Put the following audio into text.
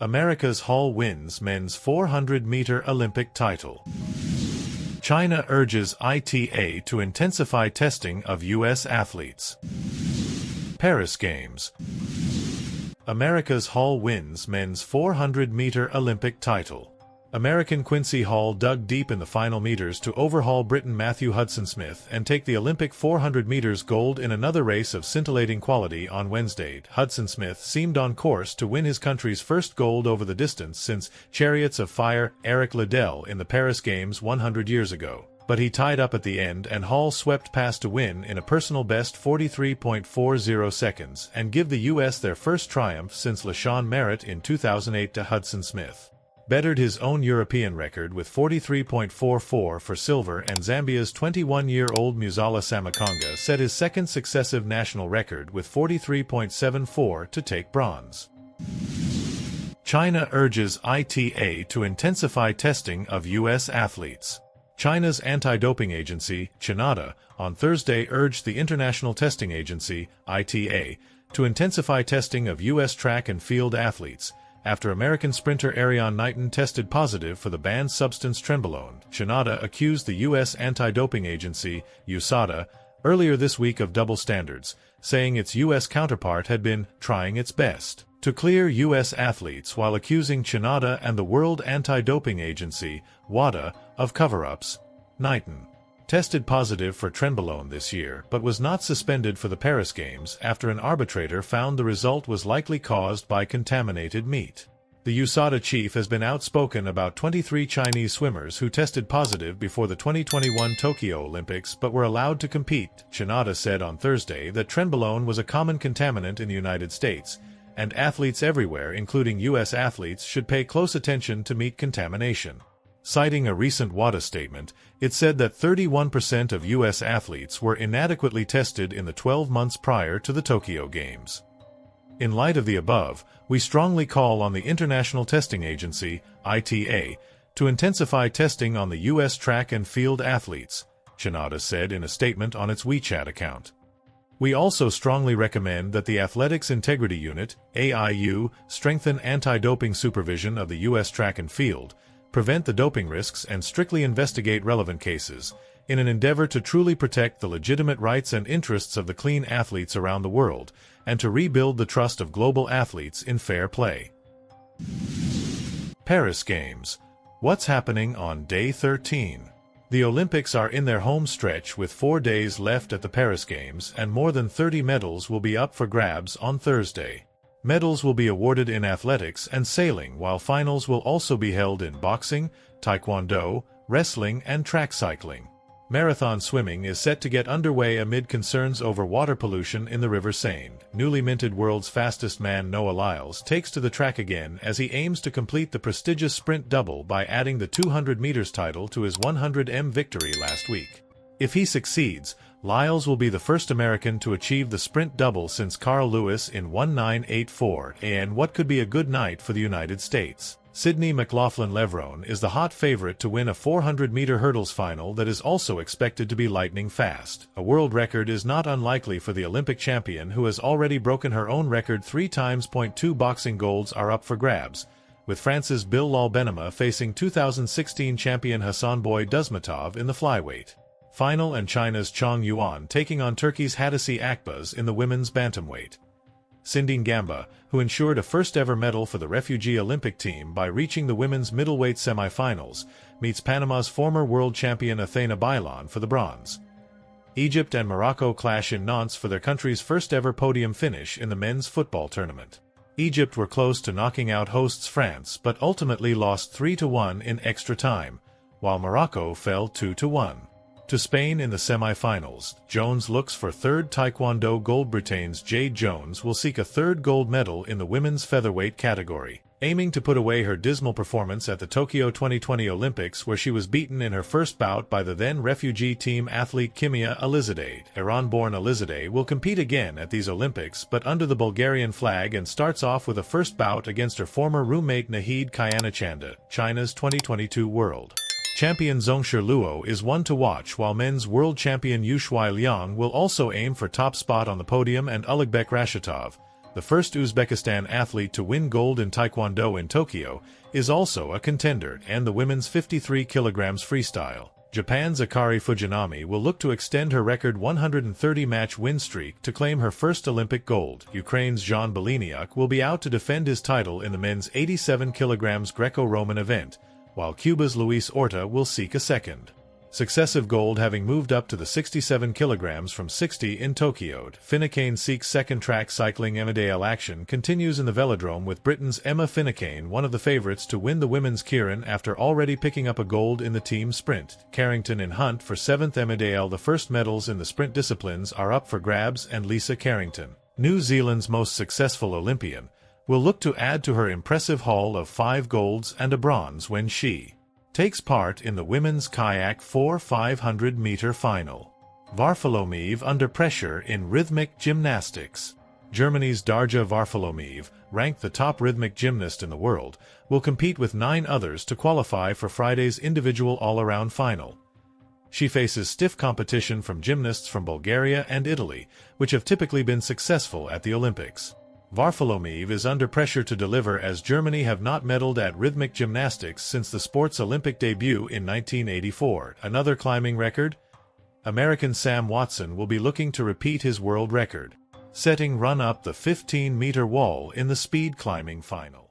America's Hall wins men's 400-meter Olympic title. China urges ITA to intensify testing of U.S. athletes. Paris Games. America's Hall wins men's 400-meter Olympic title. American Quincy Hall dug deep in the final meters to overhaul Briton Matthew Hudson-Smith and take the Olympic 400 meters gold in another race of scintillating quality on Wednesday. Hudson-Smith seemed on course to win his country's first gold over the distance since Chariots of Fire Eric Liddell in the Paris Games 100 years ago. But he tied up at the end and Hall swept past to win in a personal best 43.40 seconds and give the U.S. their first triumph since LaShawn Merritt in 2008 to Hudson-Smith. Bettered his own European record with 43.44 for silver, and Zambia's 21-year-old Musala Samakonga set his second successive national record with 43.74 to take bronze. China urges ITA to intensify testing of U.S. athletes. China's anti-doping agency, CHINADA, on Thursday urged the International Testing Agency, ITA, to intensify testing of U.S. track and field athletes, after American sprinter Ariane Knighton tested positive for the banned substance trenbolone. CHINADA accused the U.S. anti-doping agency, USADA, earlier this week of double standards, saying its U.S. counterpart had been trying its best to clear U.S. athletes while accusing CHINADA and the World Anti-Doping Agency, WADA, of cover-ups. Knighton tested positive for trenbolone this year but was not suspended for the Paris Games after an arbitrator found the result was likely caused by contaminated meat. The USADA chief has been outspoken about 23 Chinese swimmers who tested positive before the 2021 Tokyo Olympics but were allowed to compete. CHINADA said on Thursday that trenbolone was a common contaminant in the United States, and athletes everywhere, including U.S. athletes, should pay close attention to meat contamination. Citing a recent WADA statement, it said that 31% of U.S. athletes were inadequately tested in the 12 months prior to the Tokyo Games. In light of the above, we strongly call on the International Testing Agency, ITA, to intensify testing on the U.S. track and field athletes, CHINADA said in a statement on its WeChat account. We also strongly recommend that the Athletics Integrity Unit, AIU, strengthen anti-doping supervision of the U.S. track and field, prevent the doping risks and strictly investigate relevant cases, in an endeavor to truly protect the legitimate rights and interests of the clean athletes around the world, and to rebuild the trust of global athletes in fair play. Paris Games. What's happening on Day 13? The Olympics are in their home stretch with 4 days left at the Paris Games, and more than 30 medals will be up for grabs on Thursday. Medals will be awarded in athletics and sailing, while finals will also be held in boxing, taekwondo, wrestling, and track cycling. Marathon swimming is set to get underway amid concerns over water pollution in the River Seine. Newly minted world's fastest man Noah Lyles takes to the track again as he aims to complete the prestigious sprint double by adding the 200 meters title to his 100m victory last week. If he succeeds, Lyles will be the first American to achieve the sprint double since Carl Lewis in 1984, and what could be a good night for the United States. Sydney McLaughlin-Levrone is the hot favorite to win a 400-meter hurdles final that is also expected to be lightning fast. A world record is not unlikely for the Olympic champion, who has already broken her own record 3 times. 2 boxing golds are up for grabs, with France's Bilal Benama facing 2016 champion Hasanboy Dusmatov in the flyweight final and China's Chong Yuan taking on Turkey's Hadise Akbaz in the women's bantamweight. Sindine Gamba, who ensured a first-ever medal for the refugee Olympic team by reaching the women's middleweight semifinals, meets Panama's former world champion Athena Bailon for the bronze. Egypt and Morocco clash in Nantes for their country's first-ever podium finish in the men's football tournament. Egypt were close to knocking out hosts France but ultimately lost 3-1 in extra time, while Morocco fell 2-1. To Spain in the semi-finals, Jones looks for third taekwondo gold. Britain's Jade Jones will seek a third gold medal in the women's featherweight category, aiming to put away her dismal performance at the Tokyo 2020 Olympics, where she was beaten in her first bout by the then refugee team athlete Kimia Alizadeh. Iran-born Alizadeh will compete again at these Olympics but under the Bulgarian flag, and starts off with a first bout against her former roommate Nahid Kyanachanda. China's 2022 World Champion Zhongshi Luo is one to watch, while men's world champion Yushui Liang will also aim for top spot on the podium, and Ulugbek Rashitov, the first Uzbekistan athlete to win gold in Taekwondo in Tokyo, is also a contender, and the women's 53 kg freestyle. Japan's Akari Fujinami will look to extend her record 130-match win streak to claim her first Olympic gold. Ukraine's Jean Beleniuk will be out to defend his title in the men's 87 kg Greco-Roman event, while Cuba's Luis Orta will seek a second. Successive gold having moved up to the 67 kg from 60 in Tokyo. Finucane seeks second track cycling. Emmerdale action continues in the velodrome with Britain's Emma Finucane one of the favourites to win the women's Keirin after already picking up a gold in the team sprint. Carrington in hunt for 7th. Emmerdale. The first medals in the sprint disciplines are up for grabs, and Lisa Carrington, New Zealand's most successful Olympian, will look to add to her impressive haul of 5 golds and a bronze when she takes part in the women's kayak 4x500-meter final. Varfolomiev under pressure in rhythmic gymnastics. Germany's Darja Varfolomiev, ranked the top rhythmic gymnast in the world, will compete with 9 others to qualify for Friday's individual all-around final. She faces stiff competition from gymnasts from Bulgaria and Italy, which have typically been successful at the Olympics. Varfolomiev is under pressure to deliver, as Germany have not medaled at rhythmic gymnastics since the sport's Olympic debut in 1984. Another climbing record? American Sam Watson will be looking to repeat his world record-setting run up the 15-meter wall in the speed climbing final.